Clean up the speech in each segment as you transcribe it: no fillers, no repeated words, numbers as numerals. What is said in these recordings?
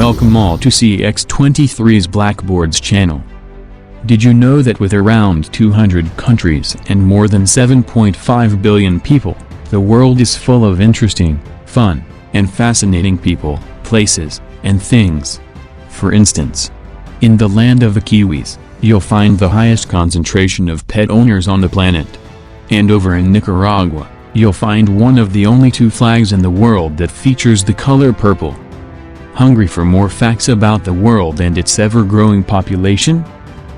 welcome all to CX23's Blackboards channel. Did you know that with around 200 countries and more than 7.5 billion people, the world is full of interesting, fun, and fascinating people, places, and things? For instance, in the land of the Kiwis, you'll find the highest concentration of pet owners on the planet. And over in Nicaragua, you'll find one of the only two flags in the world that features the color purple. Hungry for more facts about the world and its ever-growing population?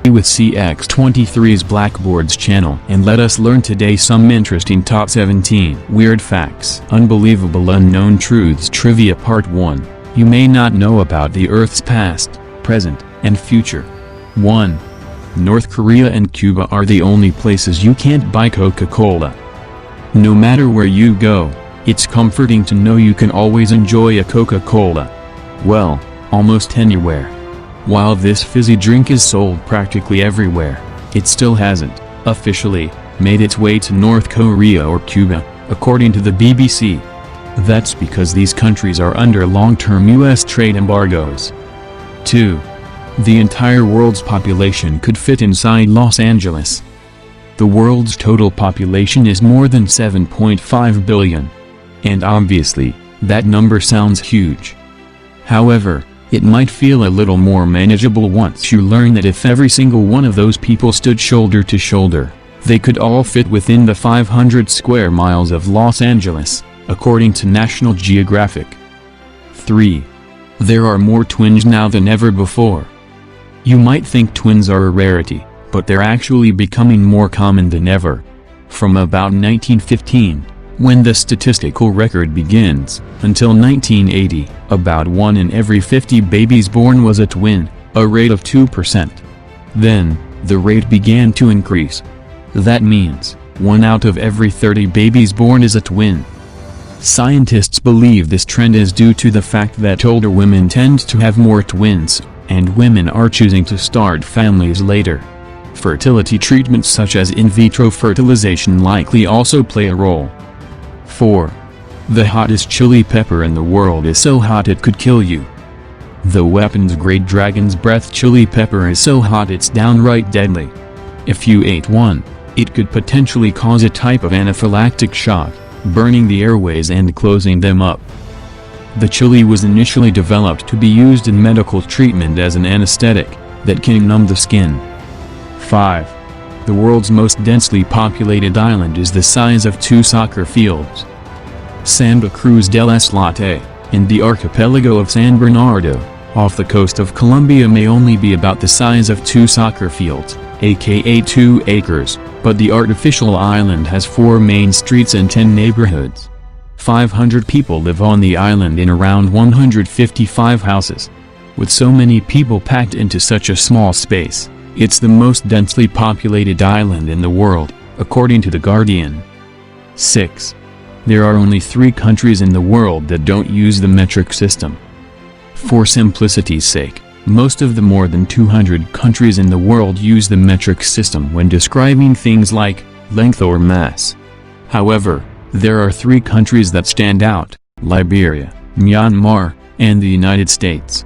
Be with CX23's Blackboards channel and let us learn today some interesting top 17 weird facts. Unbelievable unknown truths trivia part 1. You may not know about the Earth's past, present, and future. 1. North Korea and Cuba are the only places you can't buy Coca-Cola. No matter where you go, it's comforting to know you can always enjoy a Coca-Cola. Well, almost anywhere. While this fizzy drink is sold practically everywhere, it still hasn't, officially, made its way to North Korea or Cuba, according to the BBC. That's because these countries are under long-term US trade embargoes. 2. The entire world's population could fit inside Los Angeles. The world's total population is more than 7.5 billion. And obviously, that number sounds huge. However, it might feel a little more manageable once you learn that if every single one of those people stood shoulder to shoulder, they could all fit within the 500 square miles of Los Angeles, according to National Geographic. 3. There are more twins now than ever before. You might think twins are a rarity, but they're actually becoming more common than ever. From about 1915, when the statistical record begins, until 1980, about 1 in every 50 babies born was a twin, a rate of 2%. Then, the rate began to increase. That means, 1 out of every 30 babies born is a twin. Scientists believe this trend is due to the fact that older women tend to have more twins, and women are choosing to start families later. Fertility treatments such as in vitro fertilization likely also play a role. 4. The hottest chili pepper in the world is so hot it could kill you. The weapons-grade Dragon's Breath chili pepper is so hot it's downright deadly. If you ate one, it could potentially cause a type of anaphylactic shock, burning the airways and closing them up. The chili was initially developed to be used in medical treatment as an anesthetic that can numb the skin. 5. The world's most densely populated island is the size of 2 soccer fields. Santa Cruz del Islote, in the archipelago of San Bernardo, off the coast of Colombia may only be about the size of 2 soccer fields, aka 2 acres, but the artificial island has 4 main streets and 10 neighborhoods. 500 people live on the island in around 155 houses. With so many people packed into such a small space, it's the most densely populated island in the world, according to The Guardian. 6. There are only 3 countries in the world that don't use the metric system. For simplicity's sake, most of the more than 200 countries in the world use the metric system when describing things like length or mass. However, there are 3 countries that stand out: Liberia, Myanmar, and the United States.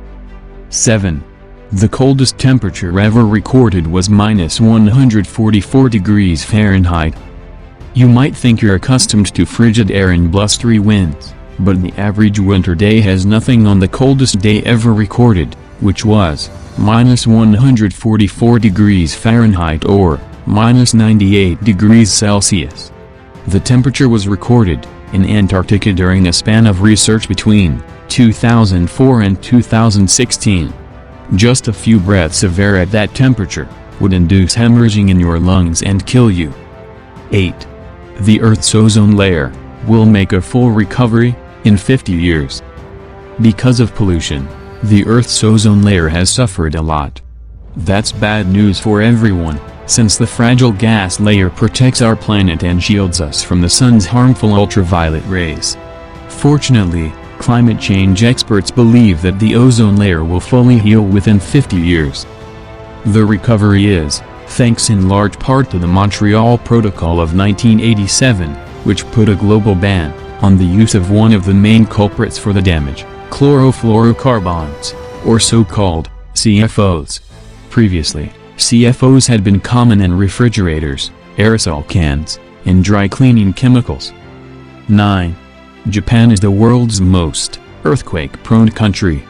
7. The coldest temperature ever recorded was -144 degrees Fahrenheit. You might think you're accustomed to frigid air and blustery winds, but the average winter day has nothing on the coldest day ever recorded, which was -144 degrees Fahrenheit or -98 degrees Celsius. The temperature was recorded in Antarctica during a span of research between 2004 and 2016. Just a few breaths of air at that temperature would induce hemorrhaging in your lungs and kill you. 8. The Earth's ozone layer will make a full recovery in 50 years. Because of pollution, the Earth's ozone layer has suffered a lot. That's bad news for everyone, since the fragile gas layer protects our planet and shields us from the sun's harmful ultraviolet rays. Fortunately, climate change experts believe that the ozone layer will fully heal within 50 years. The recovery is, thanks in large part to the Montreal Protocol of 1987, which put a global ban on the use of one of the main culprits for the damage, chlorofluorocarbons. or so-called CFOs. Previously, CFOs had been common in refrigerators, aerosol cans, and dry cleaning chemicals. 9. Japan is the world's most earthquake-prone country.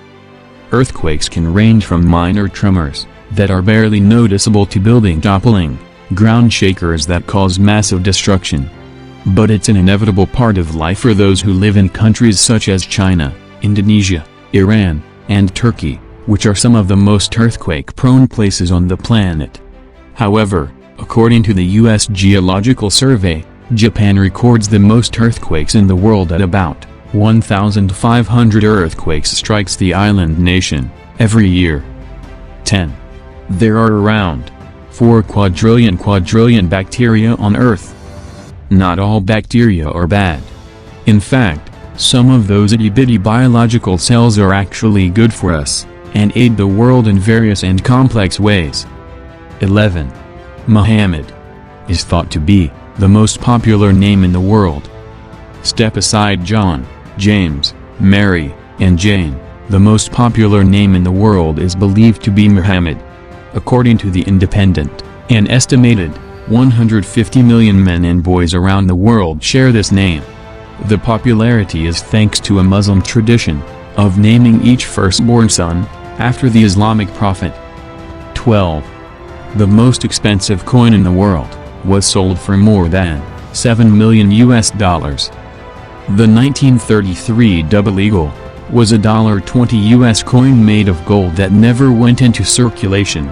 Earthquakes can range from minor tremors that are barely noticeable to building toppling, ground shakers that cause massive destruction. But it's an inevitable part of life for those who live in countries such as China, Indonesia, Iran, and Turkey, which are some of the most earthquake-prone places on the planet. However, according to the U.S. Geological Survey, Japan records the most earthquakes in the world at about 1,500 earthquakes strikes the island nation every year. 10. There are around 4 quadrillion bacteria on Earth. Not all bacteria are bad. In fact, some of those itty-bitty biological cells are actually good for us, and aid the world in various and complex ways. 11. Muhammad is thought to be the most popular name in the world. Step aside John, James, Mary, and Jane, the most popular name in the world is believed to be Muhammad. According to The Independent, an estimated 150 million men and boys around the world share this name. The popularity is thanks to a Muslim tradition of naming each firstborn son after the Islamic prophet. 12. The most expensive coin in the world was sold for more than $7 million. The 1933 double eagle was a $20 US coin made of gold that never went into circulation.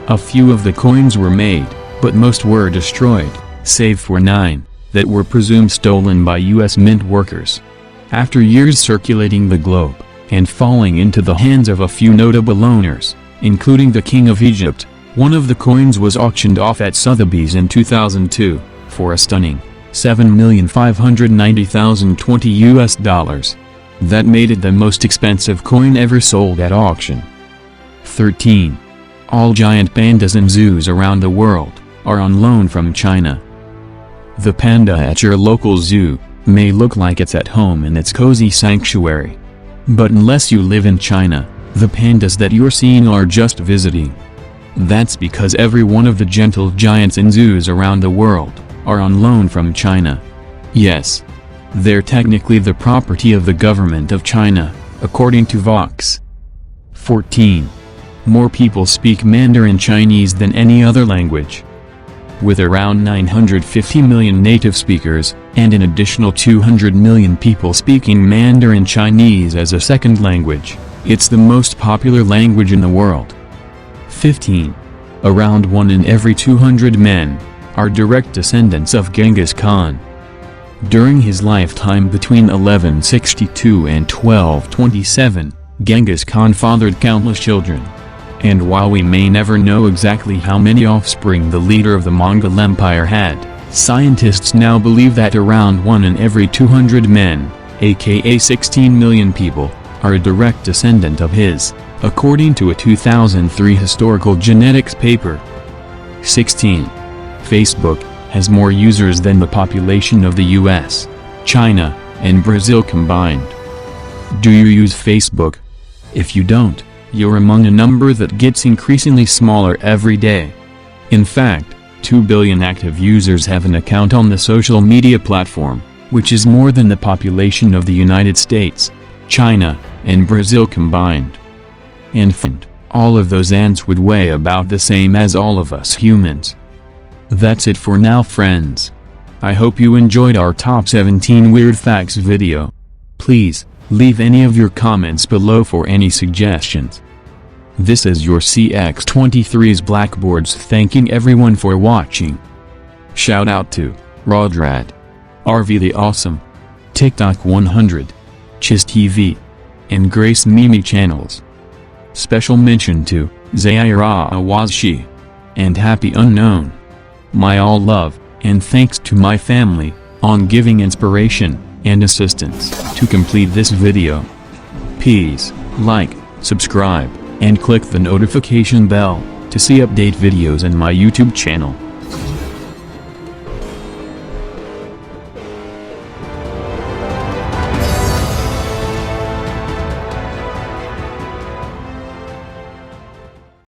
A few of the coins were made, but most were destroyed, save for 9 that were presumed stolen by U.S. mint workers. After years circulating the globe, and falling into the hands of a few notable owners, including the King of Egypt, one of the coins was auctioned off at Sotheby's in 2002, for a stunning $7,590,020 US. That made it the most expensive coin ever sold at auction. 13. All giant pandas in zoos around the world are on loan from China. The panda at your local zoo may look like it's at home in its cozy sanctuary. But unless you live in China, the pandas that you're seeing are just visiting. That's because every one of the gentle giants in zoos around the world are on loan from China. Yes, they're technically the property of the government of China, according to Vox. 14. More people speak Mandarin Chinese than any other language. With around 950 million native speakers, and an additional 200 million people speaking Mandarin Chinese as a second language, it's the most popular language in the world. 15. Around 1 in every 200 men are direct descendants of Genghis Khan. During his lifetime between 1162 and 1227, Genghis Khan fathered countless children. And while we may never know exactly how many offspring the leader of the Mongol Empire had, scientists now believe that around 1 in every 200 men, aka 16 million people, are a direct descendant of his, according to a 2003 historical genetics paper. 16. Facebook has more users than the population of the US, China, and Brazil combined. Do you use Facebook? If you don't, you're among a number that gets increasingly smaller every day. In fact, 2 billion active users have an account on the social media platform, which is more than the population of the United States, China, and Brazil combined. And all of those ants would weigh about the same as all of us humans. That's it for now, friends. I hope you enjoyed our top 17 weird facts video. Please, leave any of your comments below for any suggestions. This is your CX23's Blackboards thanking everyone for watching. Shout out to Rodrad, RV the Awesome, TikTok 100, Chiz TV, and Grace Mimi channels. Special mention to Zaira Awashi and Happy Unknown. My all love, and thanks to my family, on giving inspiration and assistance to complete this video. Please, like, subscribe, and click the notification bell to see update videos in my YouTube channel.